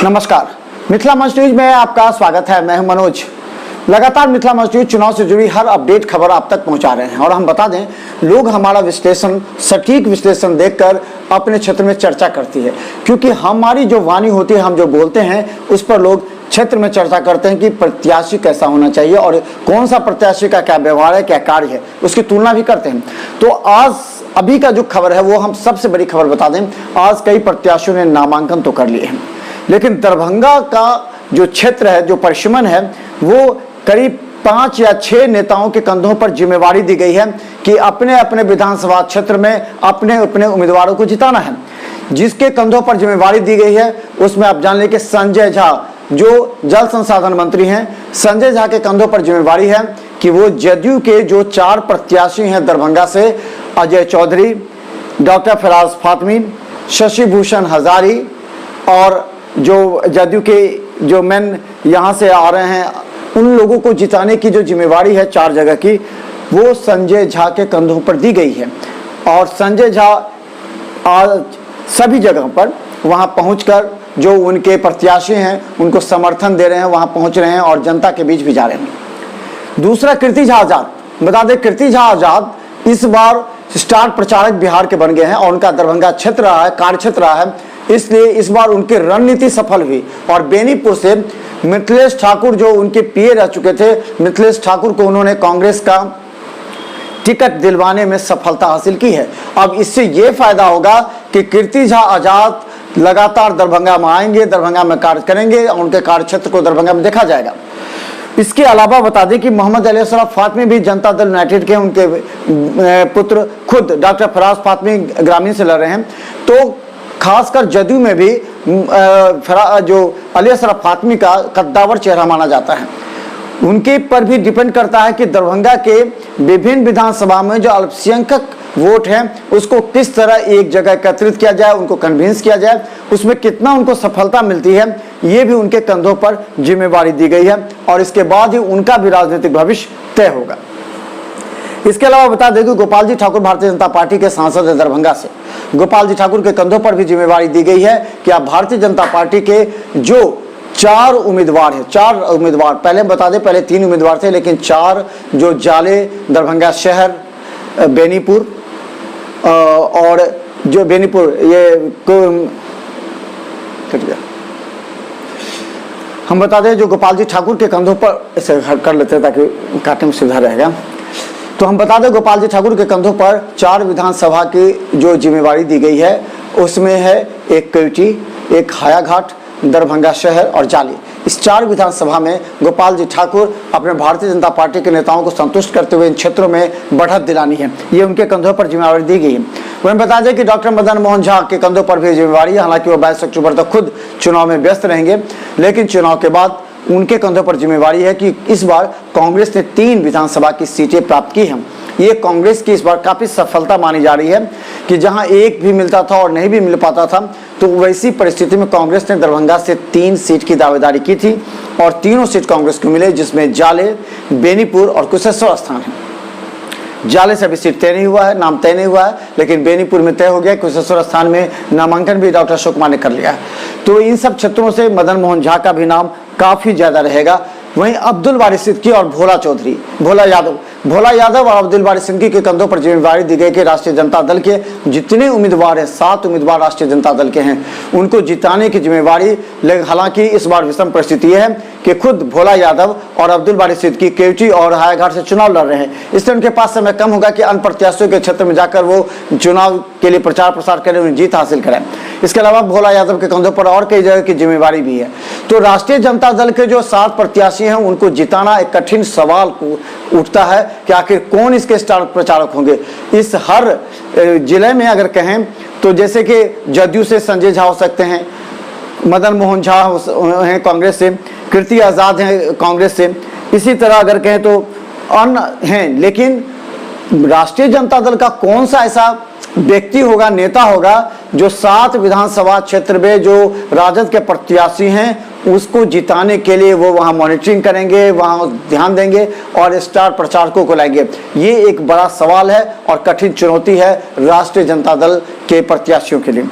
नमस्कार, मिथिला मंच न्यूज में आपका स्वागत है। मैं हूं मनोज। लगातार मिथिला मंच न्यूज चुनाव से जुड़ी हर अपडेट खबर आप तक पहुंचा रहे हैं और हम बता दें, लोग हमारा विश्लेषण, सटीक विश्लेषण देखकर अपने क्षेत्र में चर्चा करती है, क्योंकि हमारी जो वाणी होती है, हम जो बोलते हैं उस पर लोग क्षेत्र में चर्चा करते हैं कि प्रत्याशी कैसा होना चाहिए और कौन सा प्रत्याशी का क्या व्यवहार है, क्या कार्य है, उसकी तुलना भी करते हैं। तो आज अभी का जो खबर है वो हम सबसे बड़ी खबर बता दें। आज कई प्रत्याशियों ने नामांकन तो कर लिए हैं, लेकिन दरभंगा का जो क्षेत्र है, जो परिसीमन है, वो करीब 5 या 6 नेताओं के कंधों पर जिम्मेवारी दी गई है कि अपने अपने विधानसभा क्षेत्र में अपने अपने उम्मीदवारों को जिताना है। जिसके कंधों पर जिम्मेवारी दी गई है उसमें आप जान लें कि संजय झा, जो जल संसाधन मंत्री हैं, संजय झा के कंधों पर जिम्मेवारी है कि वो जदयू के जो 4 प्रत्याशी हैं दरभंगा से, अजय चौधरी, डॉक्टर फराज फातमी, शशि भूषण हजारी और जो जदयू के जो मेन यहाँ से आ रहे हैं, उन लोगों को जिताने की जो जिम्मेवारी है 4 जगह की, वो संजय झा के कंधों पर दी गई है। और संजय झा आज सभी जगह पर वहाँ पहुँचकर जो उनके प्रत्याशी हैं उनको समर्थन दे रहे हैं, वहाँ पहुँच रहे हैं और जनता के बीच भी जा रहे हैं। दूसरा, कीर्ति झा आजाद। बता दें, कीर्ति झा आजाद इस बार स्टार प्रचारक बिहार के बन गए हैं और उनका दरभंगा क्षेत्र रहा है, कार्य क्षेत्र रहा है, इसलिए इस बार उनकी रणनीति सफल हुई और बेनीपुर से मिथिलेश ठाकुर, जो उनके पीए रह चुके थे, मिथिलेश ठाकुर को उन्होंने कांग्रेस का टिकट दिलवाने में सफलता हासिल की है। अब इससे ये फायदा होगा कि कीर्ति झा आजाद लगातार दरभंगा में आएंगे, दरभंगा में कार्य करेंगे और उनके कार्य क्षेत्र को दरभंगा में देखा जाएगा। इसके अलावा बता दें कि मोहम्मद अली असरफ फातमी भी जनता दल यूनाइटेड के, उनके पुत्र खुद डॉक्टर फराज फातमी ग्रामीण से लड़ रहे हैं। तो खासकर जदयू में भी जो अली असरफ फातमी का कद्दावर चेहरा माना जाता है, उनके पर भी डिपेंड करता है कि दरभंगा के विभिन्न विधानसभा में जो अल्पसंख्यक वोट हैं उसको किस तरह एक जगह एकत्रित किया जाए, उनको कन्विंस किया जाए, उसमें कितना उनको सफलता मिलती है, ये भी उनके कंधों पर जिम्मेवारी दी गई है और इसके बाद ही उनका भी राजनीतिक भविष्य तय होगा। इसके अलावा बता दें कि गोपाल जी ठाकुर भारतीय जनता पार्टी के सांसद है दरभंगा से। गोपाल जी ठाकुर के कंधों पर भी जिम्मेवारी दी गई है कि आप भारतीय जनता पार्टी के जो 4 उम्मीदवार हैं, 4 उम्मीदवार, पहले बता दें पहले 3 उम्मीदवार थे, लेकिन 4 जो जाले, दरभंगा शहर, बेनीपुर और जो बेनीपुर ये हम बता दें जो गोपाल जी ठाकुर के कंधों पर, इसे कर लेते हैं ताकि काटने में सुविधा रहेगा। तो हम बता दें गोपाल जी ठाकुर के कंधों पर 4 विधानसभा की जो जिम्मेवारी दी गई है उसमें है एक केवटी, एक हायाघाट, दरभंगा शहर और जाली। इस 4 विधानसभा में गोपाल जी ठाकुर अपने भारतीय जनता पार्टी के नेताओं को संतुष्ट करते हुए इन क्षेत्रों में बढ़त दिलानी है, ये उनके कंधों पर जिम्मेवारी दी गई है। वहीं बता दें कि डॉक्टर मदन मोहन झा के कंधों पर भी जिम्मेवारी है। हालांकि वो 22 अक्टूबर तक खुद चुनाव में व्यस्त रहेंगे, लेकिन चुनाव के बाद उनके कंधों पर जिम्मेवारी है कि इस बार कांग्रेस ने 3 विधानसभा की सीटें प्राप्त की हैं। ये कांग्रेस की इस बार काफी सफलता मानी जा रही है कि जहां एक भी मिलता था और नहीं भी मिल पाता था, तो वैसी परिस्थिति में कांग्रेस ने दरभंगा से 3 सीट की दावेदारी की थी और तीनों सीट कांग्रेस को मिले, जिसमें जाले, बेनीपुर और कुशेश्वर स्थान है। जाले से अभी सीट तय नहीं हुआ है, नाम तय नहीं हुआ है, लेकिन बेनीपुर में तय हो गया। कुशेश्वर स्थान में नामांकन भी डॉक्टर अशोक कुमार ने कर लिया है। तो इन सब क्षेत्रों से मदन मोहन झा का भी नाम काफी ज्यादा रहेगा। वहीं अब्दुल बारी सिद्दीकी और भोला यादव और अब्दुल बारी सिद्दीकी के कंधों पर जिम्मेवारी दी गई कि राष्ट्रीय जनता दल के जितने उम्मीदवार हैं, 7 उम्मीदवार राष्ट्रीय जनता दल के हैं, उनको जिताने की जिम्मेवारी। लेकिन हालांकि इस बार विषम परिस्थिति है कि खुद भोला यादव और अब्दुल बारी सिद्दीकी केवटी और हायाघाट से चुनाव लड़ रहे हैं, इसलिए उनके पास समय कम होगा कि अन्य प्रत्याशियों के क्षेत्र में जाकर वो चुनाव के लिए प्रचार प्रसार करें, उन्हें जीत हासिल करें। इसके अलावा भोला यादव के कंधों पर और कई जगह की जिम्मेवारी भी है। तो राष्ट्रीय जनता दल के जो 7 प्रत्याशी हैं उनको जिताना एक कठिन सवाल उठता है कि आखिर कौन इसके स्टार प्रचारक होंगे। इस हर जिले में अगर कहें तो जैसे कि जदयू से संजय झा हो सकते हैं, मदन मोहन झा हैं कांग्रेस से, कीर्ति आजाद हैं कांग्रेस से, इसी तरह अगर कहें तो अन्य हैं। लेकिन राष्ट्रीय जनता दल का कौन सा ऐसा व्यक्ति होगा, नेता होगा, जो 7 विधानसभा क्षेत्र में जो राजद के प्रत्याशी हैं उसको जिताने के लिए वो वहां मॉनिटरिंग करेंगे, वहां ध्यान देंगे और स्टार प्रचारकों को लाएंगे। ये एक बड़ा सवाल है और कठिन चुनौती है राष्ट्रीय जनता दल के प्रत्याशियों के लिए।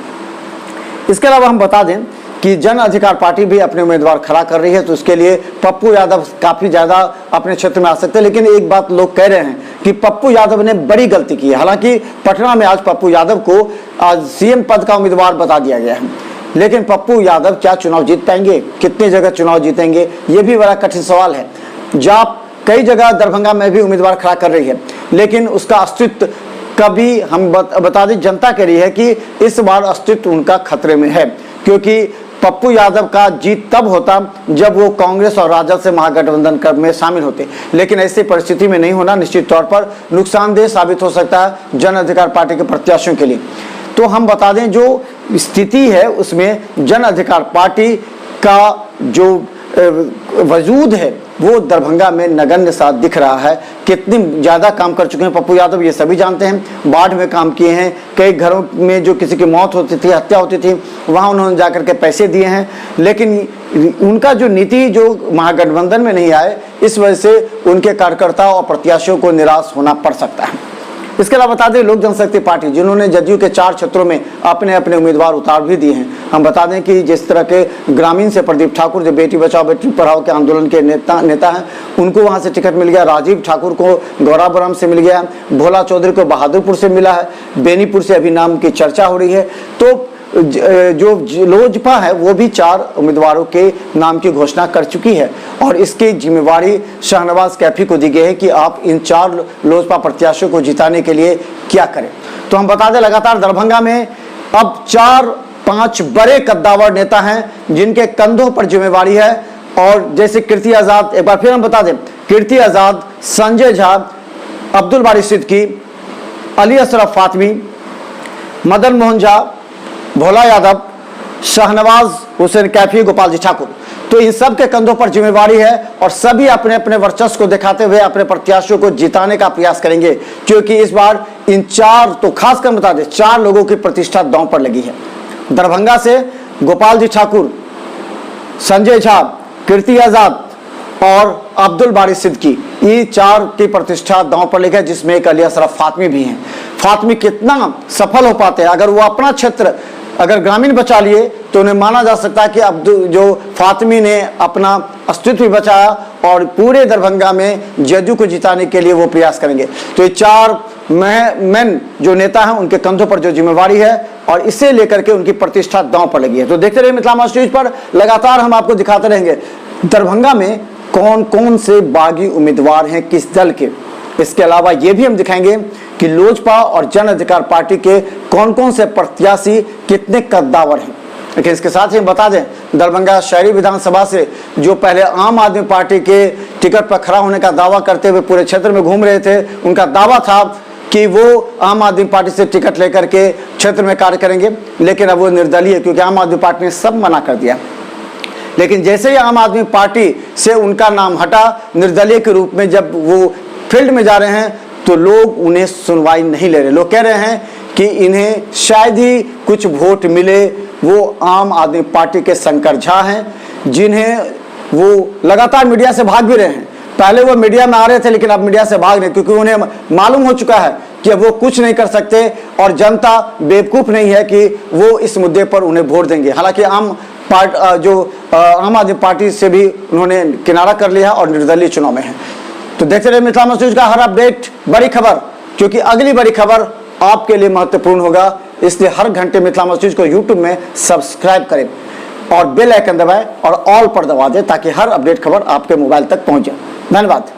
इसके अलावा हम बता दें कि जन अधिकार पार्टी भी अपने उम्मीदवार खड़ा कर रही है, तो उसके लिए पप्पू यादव काफ़ी ज़्यादा अपने क्षेत्र में आ सकते हैं। लेकिन एक बात लोग कह रहे हैं कि पप्पू यादव ने बड़ी गलती की है। हालांकि पटना में आज पप्पू यादव को आज सीएम पद का उम्मीदवार बता दिया गया है, लेकिन पप्पू यादव क्या चुनाव जीत पाएंगे, कितनी जगह चुनाव जीतेंगे, ये भी बड़ा कठिन सवाल है। जाप कई जगह दरभंगा में भी उम्मीदवार खड़ा कर रही है, लेकिन उसका अस्तित्व कभी हम बता दें जनता के लिए है कि इस बार अस्तित्व उनका खतरे में है, क्योंकि पप्पू यादव का जीत तब होता जब वो कांग्रेस और राजद से महागठबंधन में शामिल होते, लेकिन ऐसी परिस्थिति में नहीं होना निश्चित तौर पर नुकसानदेह साबित हो सकता है जन अधिकार पार्टी के प्रत्याशियों के लिए। तो हम बता दें जो स्थिति है उसमें जन अधिकार पार्टी का जो वजूद है वो दरभंगा में नगण्य सा दिख रहा है। कितनी ज़्यादा काम कर चुके हैं पप्पू यादव ये सभी जानते हैं। बाढ़ में काम किए हैं, कई घरों में जो किसी की मौत होती थी, हत्या होती थी, वहाँ उन्होंने जाकर के पैसे दिए हैं। लेकिन उनका जो नीति जो महागठबंधन में नहीं आए, इस वजह से उनके कार्यकर्ताओं और प्रत्याशियों को निराश होना पड़ सकता है। इसके अलावा बता दें लोक जनशक्ति पार्टी जिन्होंने जदयू के 4 क्षेत्रों में अपने अपने उम्मीदवार उतार भी दिए हैं। हम बता दें कि जिस तरह के ग्रामीण से प्रदीप ठाकुर जो बेटी बचाओ बेटी पढ़ाओ के आंदोलन के नेता हैं, उनको वहां से टिकट मिल गया। राजीव ठाकुर को गौराबरम से मिल गया, भोला चौधरी को बहादुरपुर से मिला है, बेनीपुर से अभी नाम की चर्चा हो रही है। तो जो लोजपा है वो भी 4 उम्मीदवारों के नाम की घोषणा कर चुकी है और इसकी जिम्मेवारी शाहनवाज कैफी को दी गई है कि आप इन 4 लोजपा प्रत्याशियों को जिताने के लिए क्या करें। तो हम बता दें लगातार दरभंगा में अब 4-5 बड़े कद्दावर नेता हैं जिनके कंधों पर जिम्मेवारी है। और जैसे कीर्ति आज़ाद, एक बार फिर हम बता दें, कीर्ति आज़ाद, संजय झा, अब्दुल बारी सिद्दीकी, अली अशरफ फातमी, मदन मोहन झा, भोला यादव, शाहनवाज हुसैन कैफी, गोपाल जी ठाकुर, तो इन सब के कंधों पर जिम्मेवारी है और सभी अपने अपने वर्चस्व को दिखाते हुए अपने प्रत्याशियों को जिताने का प्रयास करेंगे, क्योंकि इस बार इन 4 तो खासकर बता दें 4 लोगों की प्रतिष्ठा दांव पर लगी है। दरभंगा से गोपाल जी ठाकुर, संजय झा, कीर्ति आज़ाद और अब्दुल बारी सिद्दीकी, ये 4 की प्रतिष्ठा दांव पर लगी है, जिसमें एक अली अशरफ फातमी भी हैं। फातमी कितना सफल हो पाते हैं, अगर वो अपना क्षेत्र अगर ग्रामीण बचा लिए तो उन्हें माना जा सकता है कि अब जो फातमी ने अपना अस्तित्व बचाया और पूरे दरभंगा में जदयू को जिताने के लिए वो प्रयास करेंगे। तो ये 4 मैन जो नेता हैं उनके कंधों पर जो जिम्मेवारी है और इसे लेकर के उनकी प्रतिष्ठा दांव पर लगी है। तो देखते रहिए मिथिला न्यूज़ पर, लगातार हम आपको दिखाते रहेंगे दरभंगा में कौन कौन से बागी उम्मीदवार हैं किस दल के। इसके अलावा ये भी हम दिखाएंगे कि लोजपा और जन अधिकार पार्टी के कौन कौन से प्रत्याशी कितने कद्दावर हैं। लेकिन इसके साथ ही हम बता दें दरभंगा शहरी विधानसभा से जो पहले आम आदमी पार्टी के टिकट पर खड़ा होने का दावा करते हुए पूरे क्षेत्र में घूम रहे थे, उनका दावा था कि वो आम आदमी पार्टी से टिकट लेकर के क्षेत्र में कार्य करेंगे, लेकिन अब वो निर्दलीय, क्योंकि आम आदमी पार्टी ने सब मना कर दिया। लेकिन जैसे ही आम आदमी पार्टी से उनका नाम हटा निर्दलीय के रूप में, जब वो फील्ड में जा रहे हैं तो लोग उन्हें सुनवाई नहीं ले रहे। लोग कह रहे हैं कि इन्हें शायद ही कुछ वोट मिले। वो आम आदमी पार्टी के शंकर झा हैं जिन्हें वो लगातार मीडिया से भाग भी रहे हैं। पहले वो मीडिया में आ रहे थे लेकिन अब मीडिया से भाग रहे, क्योंकि उन्हें मालूम हो चुका है कि अब वो कुछ नहीं कर सकते और जनता बेवकूफ़ नहीं है कि वो इस मुद्दे पर उन्हें वोट देंगे। हालांकि आम आदमी पार्टी से भी उन्होंने किनारा कर लिया और निर्दलीय चुनाव में है। तो देखते रहिए मिथिला न्यूज़ का हर अपडेट, बड़ी खबर, क्योंकि अगली बड़ी खबर आपके लिए महत्वपूर्ण होगा। इसलिए हर घंटे मिथिला न्यूज़ को यूट्यूब में सब्सक्राइब करें और बेल आइकन दबाएं और ऑल पर दबा दें ताकि हर अपडेट खबर आपके मोबाइल तक पहुंच जाए। धन्यवाद।